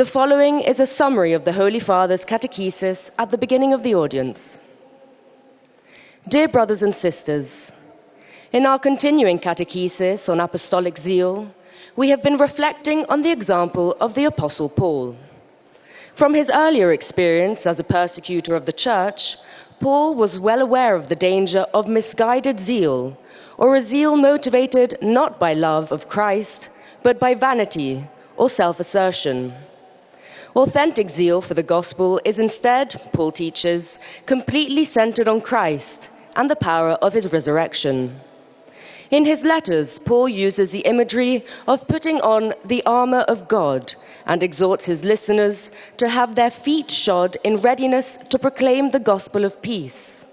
The following is a summary of the Holy Father's catechesis at the beginning of the audience. Dear brothers and sisters, in our continuing catechesis on apostolic zeal, we have been reflecting on the example of the Apostle Paul. From his earlier experience as a persecutor of the Church, Paul was well aware of the danger of misguided zeal, or a zeal motivated not by love of Christ, but by vanity or self-assertion. Authentic zeal for the gospel is instead, Paul teaches, completely centered on Christ and the power of his resurrection. In his letters, Paul uses the imagery of putting on the armor of God and exhorts his listeners to have their feet shod in readiness to proclaim the gospel of peace.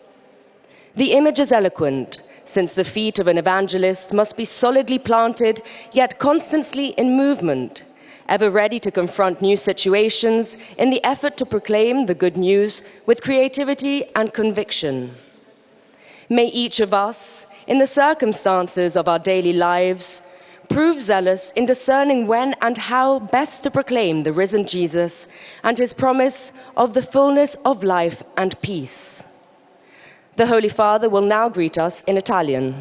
The image is eloquent, since the feet of an evangelist must be solidly planted, yet constantly in movement, ever ready to confront new situations in the effort to proclaim the good news with creativity and conviction. May each of us, in the circumstances of our daily lives, prove zealous in discerning when and how best to proclaim the risen Jesus and his promise of the fullness of life and peace. The Holy Father will now greet us in Italian.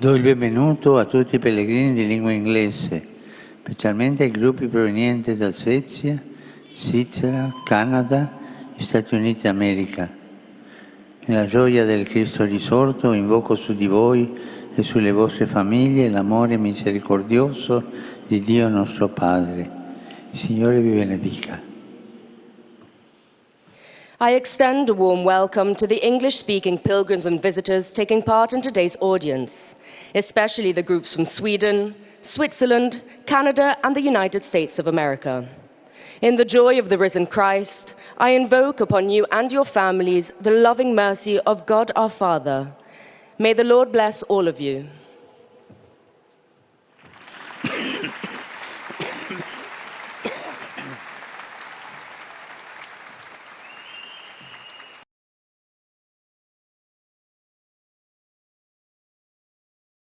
Do il benvenuto a tutti i pellegrini di lingua inglese, specialmente ai gruppi provenienti da Svezia, Svizzera, Canada e Stati Uniti d'America. Nella gioia del Cristo risorto invoco su di voi e sulle vostre famiglie l'amore misericordioso di Dio nostro Padre. Il Signore vi benedica. I extend a warm welcome to the English-speaking pilgrims and visitors taking part in today's audience, especially the groups from Sweden, Switzerland, Canada, and the United States of America. In the joy of the risen Christ, I invoke upon you and your families the loving mercy of God our Father. May the Lord bless all of you.